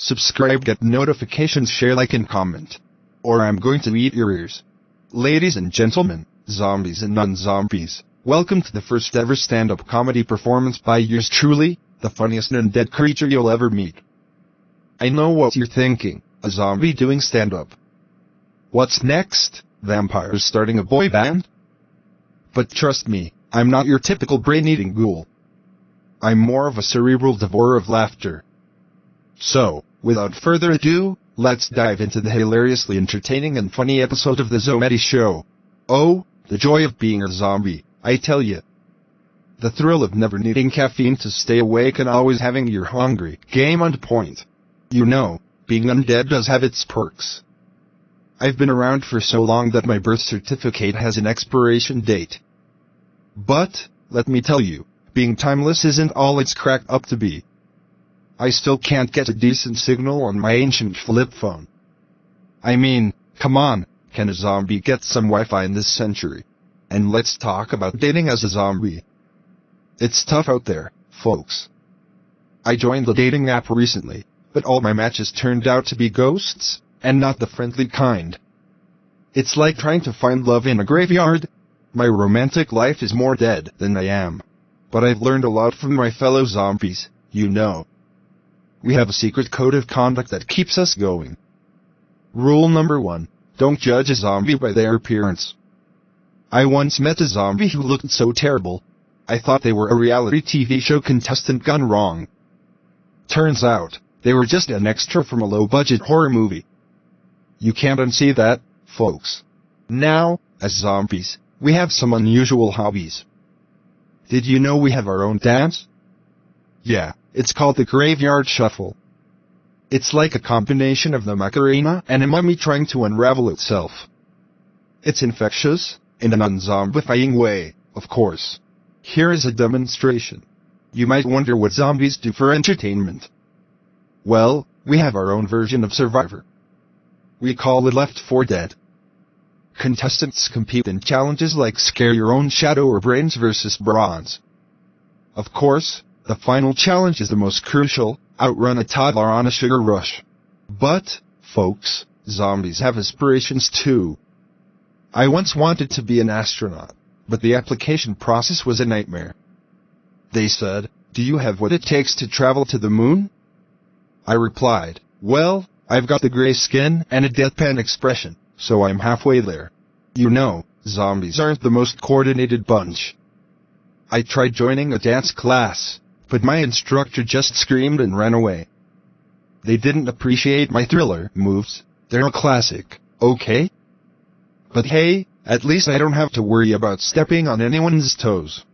Subscribe, get notifications, share, like, and comment. Or I'm going to eat your ears. Ladies and gentlemen, zombies and non-zombies, welcome to the first ever stand-up comedy performance by yours truly, the funniest undead creature you'll ever meet. I know what you're thinking, a zombie doing stand-up. What's next? Vampires starting a boy band? But trust me, I'm not your typical brain-eating ghoul. I'm more of a cerebral devourer of laughter. So, without further ado, let's dive into the hilariously entertaining and funny episode of the Zomedy show. Oh, the joy of being a zombie, I tell you. The thrill of never needing caffeine to stay awake and always having your hungry game on point. You know, being undead does have its perks. I've been around for so long that my birth certificate has an expiration date. But, let me tell you, being timeless isn't all it's cracked up to be. I still can't get a decent signal on my ancient flip phone. I mean, come on, can a zombie get some Wi-Fi in this century? And let's talk about dating as a zombie. It's tough out there, folks. I joined the dating app recently, but all my matches turned out to be ghosts, and not the friendly kind. It's like trying to find love in a graveyard. My romantic life is more dead than I am. But I've learned a lot from my fellow zombies, you know. We have a secret code of conduct that keeps us going. Rule number 1, don't judge a zombie by their appearance. I once met a zombie who looked so terrible, I thought they were a reality TV show contestant gone wrong. Turns out, they were just an extra from a low-budget horror movie. You can't unsee that, folks. Now, as zombies, we have some unusual hobbies. Did you know we have our own dance? Yeah, it's called the Graveyard Shuffle. It's like a combination of the Macarena and a mummy trying to unravel itself. It's infectious, in an unzombifying way, of course. Here is a demonstration. You might wonder what zombies do for entertainment. Well, we have our own version of Survivor. We call it Left 4 Dead. Contestants compete in challenges like Scare Your Own Shadow or Brains vs. Bronze. Of course, the final challenge is the most crucial, outrun a toddler on a sugar rush. But, folks, zombies have aspirations too. I once wanted to be an astronaut, but the application process was a nightmare. They said, "Do you have what it takes to travel to the moon?" I replied, "Well, I've got the gray skin and a deadpan expression, so I'm halfway there." You know, zombies aren't the most coordinated bunch. I tried joining a dance class, but my instructor just screamed and ran away. They didn't appreciate my thriller moves, they're a classic, okay? But hey, at least I don't have to worry about stepping on anyone's toes.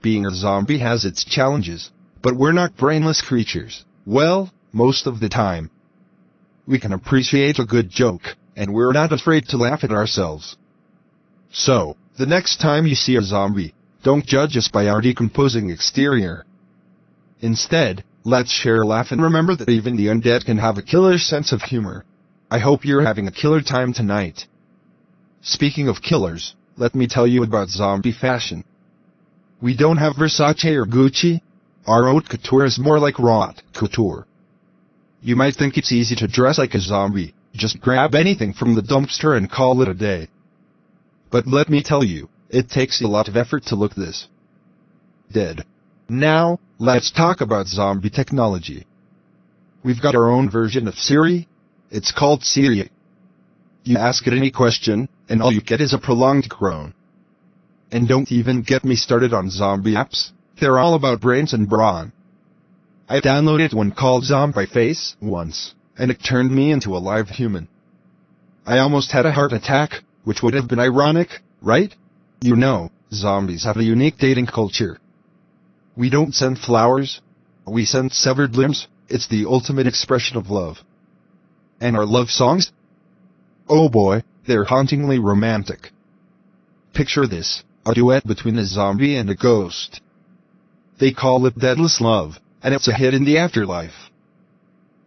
Being a zombie has its challenges, but we're not brainless creatures, well, most of the time. We can appreciate a good joke, and we're not afraid to laugh at ourselves. So, the next time you see a zombie, don't judge us by our decomposing exterior. Instead, let's share a laugh and remember that even the undead can have a killer sense of humor. I hope you're having a killer time tonight. Speaking of killers, let me tell you about zombie fashion. We don't have Versace or Gucci. Our haute couture is more like haute couture. You might think it's easy to dress like a zombie, just grab anything from the dumpster and call it a day. But let me tell you, it takes a lot of effort to look this dead. Now, let's talk about zombie technology. We've got our own version of Siri. It's called Siri. You ask it any question, and all you get is a prolonged groan. And don't even get me started on zombie apps, they're all about brains and brawn. I downloaded one called Zombieface once, and it turned me into a live human. I almost had a heart attack, which would have been ironic, right? You know, zombies have a unique dating culture. We don't send flowers, we send severed limbs. It's the ultimate expression of love. And our love songs? Oh boy, they're hauntingly romantic. Picture this, a duet between a zombie and a ghost. They call it Deadless Love, and it's a hit in the afterlife.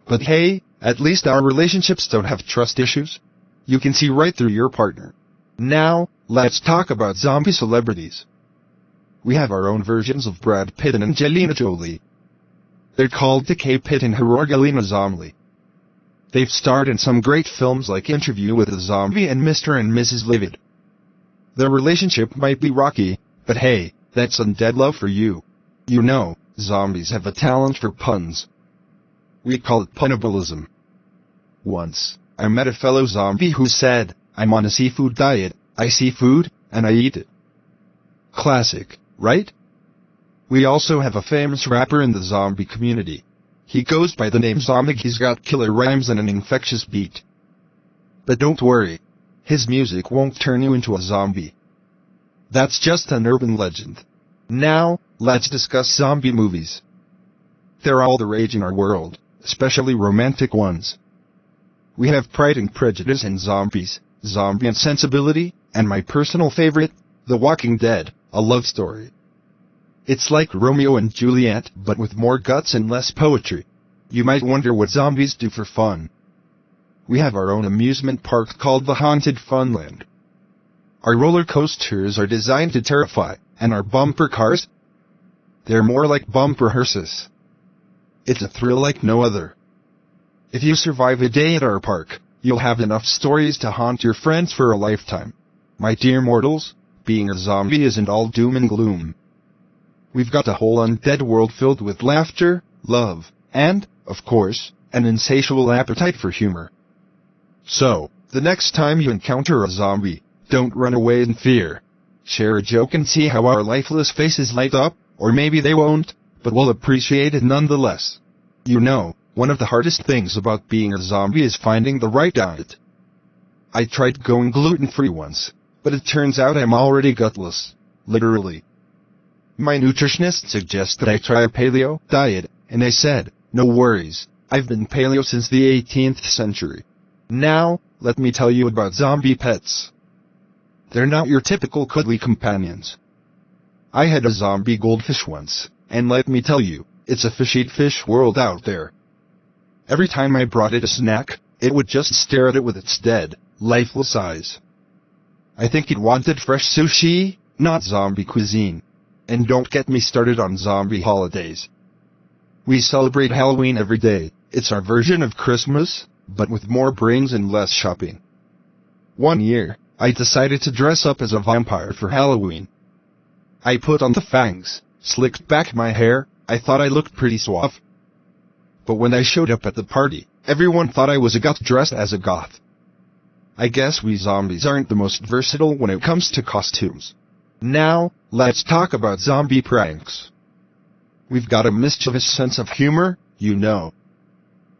But hey, at least our relationships don't have trust issues. You can see right through your partner. Now, let's talk about zombie celebrities. We have our own versions of Brad Pitt and Angelina Jolie. They're called Decay Pitt and Herogalina Zomely. They've starred in some great films like Interview with a Zombie and Mr. and Mrs. Livid. Their relationship might be rocky, but hey, that's undead love for you. You know, zombies have a talent for puns. We call it punnabilism. Once, I met a fellow zombie who said, "I'm on a seafood diet, I see food, and I eat it." Classic, right? We also have a famous rapper in the zombie community. He goes by the name Zomedy. He's got killer rhymes and an infectious beat. But don't worry, his music won't turn you into a zombie. That's just an urban legend. Now, let's discuss zombie movies. They're all the rage in our world, especially romantic ones. We have Pride and Prejudice and Zombies, Zombie and Sensibility, and my personal favorite, The Walking Dead, a love story. It's like Romeo and Juliet, but with more guts and less poetry. You might wonder what zombies do for fun. We have our own amusement park called the Haunted Funland. Our roller coasters are designed to terrify, and our bumper cars? They're more like bumper hearses. It's a thrill like no other. If you survive a day at our park, you'll have enough stories to haunt your friends for a lifetime. My dear mortals, being a zombie isn't all doom and gloom. We've got a whole undead world filled with laughter, love, and, of course, an insatiable appetite for humor. So, the next time you encounter a zombie, don't run away in fear. Share a joke and see how our lifeless faces light up, or maybe they won't, but we'll appreciate it nonetheless. You know, one of the hardest things about being a zombie is finding the right diet. I tried going gluten-free once, but it turns out I'm already gutless. Literally. My nutritionist suggested I try a paleo diet, and I said, no worries, I've been paleo since the 18th century. Now, let me tell you about zombie pets. They're not your typical cuddly companions. I had a zombie goldfish once, and let me tell you, it's a fish-eat fish world out there. Every time I brought it a snack, it would just stare at it with its dead, lifeless eyes. I think it wanted fresh sushi, not zombie cuisine. And don't get me started on zombie holidays. We celebrate Halloween every day. It's our version of Christmas, but with more brains and less shopping. One year, I decided to dress up as a vampire for Halloween. I put on the fangs, slicked back my hair, I thought I looked pretty suave. But when I showed up at the party, everyone thought I was a goth dressed as a goth. I guess we zombies aren't the most versatile when it comes to costumes. Now, let's talk about zombie pranks. We've got a mischievous sense of humor, you know.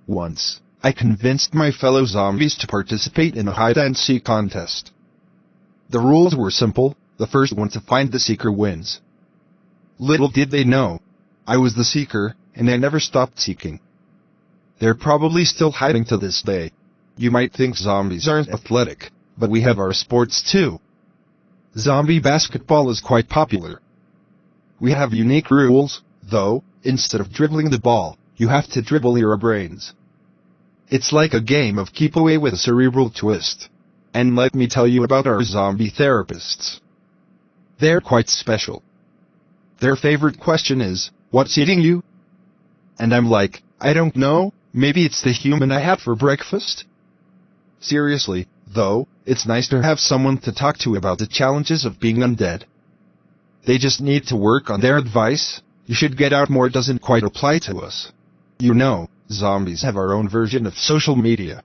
Once, I convinced my fellow zombies to participate in a hide-and-seek contest. The rules were simple, the first one to find the seeker wins. Little did they know, I was the seeker, and I never stopped seeking. They're probably still hiding to this day. You might think zombies aren't athletic, but we have our sports too. Zombie basketball is quite popular. We have unique rules, though. Instead of dribbling the ball, you have to dribble your brains. It's like a game of keep away with a cerebral twist. And let me tell you about our zombie therapists. They're quite special. Their favorite question is, what's eating you? And I'm like, I don't know, maybe it's the human I had for breakfast? Seriously, though, it's nice to have someone to talk to about the challenges of being undead. They just need to work on their advice. You should get out more doesn't quite apply to us. You know, zombies have our own version of social media.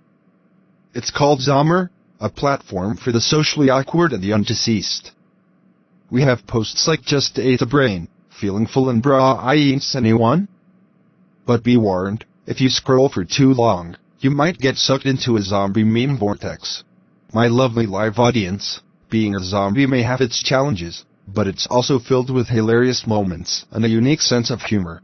It's called Zommer, a platform for the socially awkward and the undeceased. We have posts like just ate a brain, feeling full and bra I ain't anyone? But be warned, if you scroll for too long, you might get sucked into a zombie meme vortex. My lovely live audience, being a zombie may have its challenges, but it's also filled with hilarious moments and a unique sense of humor.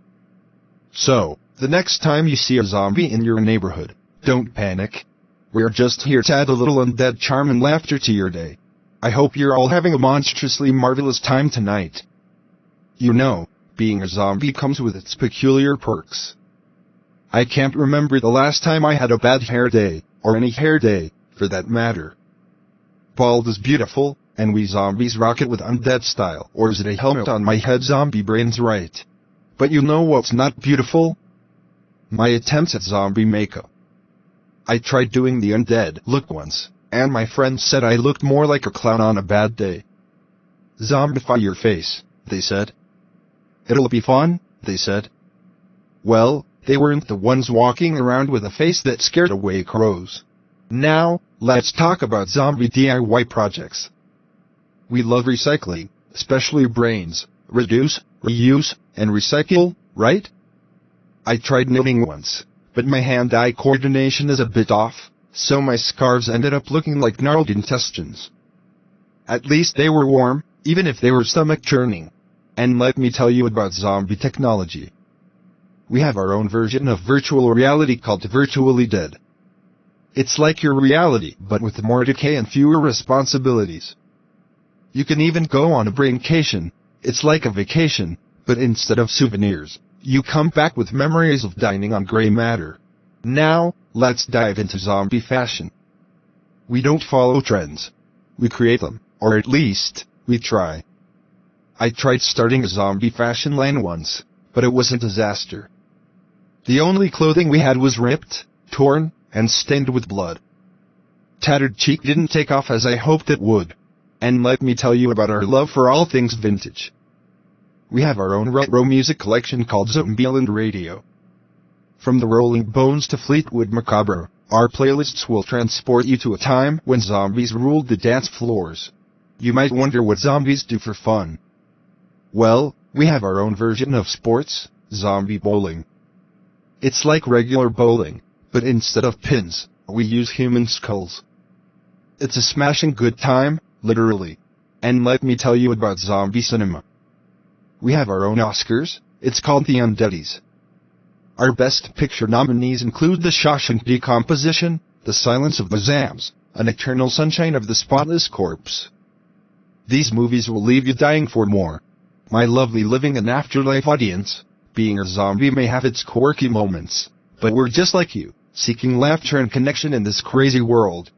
So, the next time you see a zombie in your neighborhood, don't panic. We're just here to add a little undead charm and laughter to your day. I hope you're all having a monstrously marvelous time tonight. You know, being a zombie comes with its peculiar perks. I can't remember the last time I had a bad hair day, or any hair day, for that matter. Bald is beautiful, and we zombies rock it with undead style. Or is it a helmet on my head? Zombie brain's right. But you know what's not beautiful? My attempts at zombie makeup. I tried doing the Undead look once, and my friends said I looked more like a clown on a bad day. Zombify your face, they said. It'll be fun, they said. Well, they weren't the ones walking around with a face that scared away crows. Now, let's talk about zombie DIY projects. We love recycling, especially brains, reduce, reuse, and recycle, right? I tried knitting once, but my hand-eye coordination is a bit off, so my scarves ended up looking like gnarled intestines. At least they were warm, even if they were stomach-churning. And let me tell you about zombie technology. We have our own version of virtual reality called Virtually Dead. It's like your reality, but with more decay and fewer responsibilities. You can even go on a braincation. It's like a vacation, but instead of souvenirs, you come back with memories of dining on gray matter. Now, let's dive into zombie fashion. We don't follow trends. We create them, or at least, we try. I tried starting a zombie fashion line once, but it was a disaster. The only clothing we had was ripped, torn, and stained with blood. Tattered Cheek didn't take off as I hoped it would. And let me tell you about our love for all things vintage. We have our own retro music collection called Zomedy Radio. From the Rolling Bones to Fleetwood Macabre, our playlists will transport you to a time when zombies ruled the dance floors. You might wonder what zombies do for fun. Well, we have our own version of sports, zombie bowling. It's like regular bowling, but instead of pins, we use human skulls. It's a smashing good time, literally. And let me tell you about zombie cinema. We have our own Oscars, it's called the Undeadies. Our Best Picture nominees include The Shawshank Decomposition, The Silence of the Lambs, An Eternal Sunshine of the Spotless Corpse. These movies will leave you dying for more. My lovely living and afterlife audience, being a zombie may have its quirky moments, but we're just like you, seeking laughter and connection in this crazy world.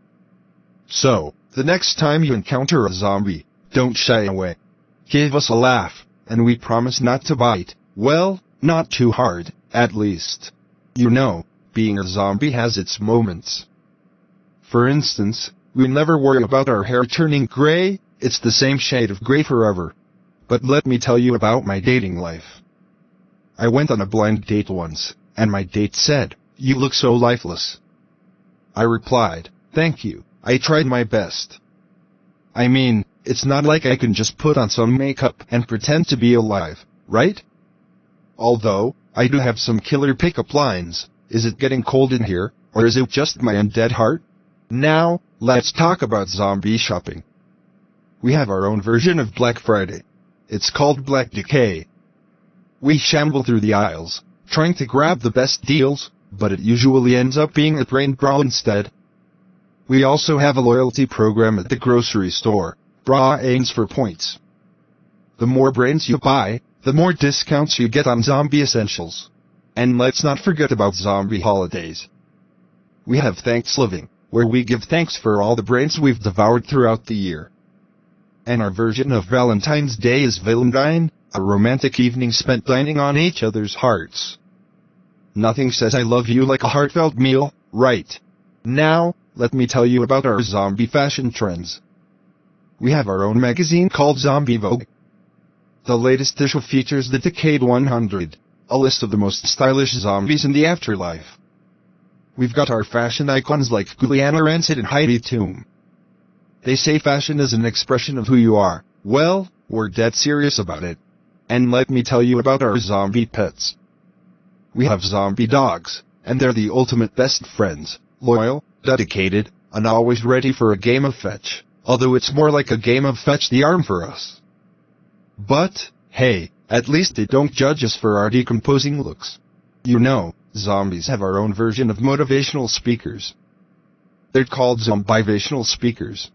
So, the next time you encounter a zombie, don't shy away. Give us a laugh, and we promise not to bite, well, not too hard, at least. You know, being a zombie has its moments. For instance, we never worry about our hair turning gray, it's the same shade of gray forever. But let me tell you about my dating life. I went on a blind date once, and my date said, "You look so lifeless." I replied, "Thank you, I tried my best." I mean, it's not like I can just put on some makeup and pretend to be alive, right? Although, I do have some killer pickup lines. Is it getting cold in here, or is it just my undead heart? Now, let's talk about zombie shopping. We have our own version of Black Friday. It's called Black Decay. We shamble through the aisles, trying to grab the best deals, but it usually ends up being a brain bra instead. We also have a loyalty program at the grocery store, Brains for Points. The more brains you buy, the more discounts you get on zombie essentials. And let's not forget about zombie holidays. We have Thanksgiving, where we give thanks for all the brains we've devoured throughout the year. And our version of Valentine's Day is Valentine, a romantic evening spent dining on each other's hearts. Nothing says I love you like a heartfelt meal, right? Now, let me tell you about our zombie fashion trends. We have our own magazine called Zombie Vogue. The latest issue features the Decade 100, a list of the most stylish zombies in the afterlife. We've got our fashion icons like Juliana Rancid and Heidi Klum. They say fashion is an expression of who you are. Well, we're dead serious about it. And let me tell you about our zombie pets. We have zombie dogs, and they're the ultimate best friends, loyal, dedicated, and always ready for a game of fetch, although it's more like a game of fetch the arm for us. But, hey, at least they don't judge us for our decomposing looks. You know, zombies have our own version of motivational speakers. They're called zombievspolice speakers.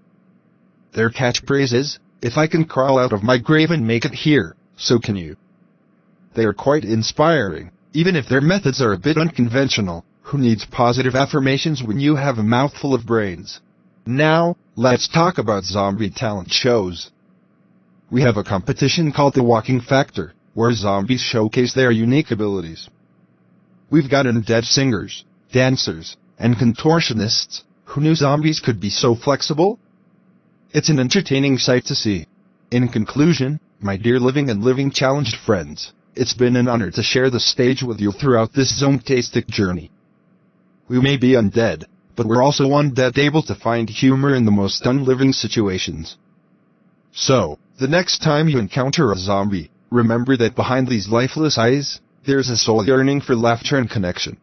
Their catchphrase is, "If I can crawl out of my grave and make it here, so can you." They are quite inspiring, even if their methods are a bit unconventional. Who needs positive affirmations when you have a mouthful of brains? Now, let's talk about zombie talent shows. We have a competition called The Walking Factor, where zombies showcase their unique abilities. We've got undead singers, dancers, and contortionists. Who knew zombies could be so flexible? It's an entertaining sight to see. In conclusion, my dear living challenged friends, it's been an honor to share the stage with you throughout this zombtastic journey. We may be undead, but we're also undead, able to find humor in the most unliving situations. So, the next time you encounter a zombie, remember that behind these lifeless eyes, there's a soul yearning for laughter and connection.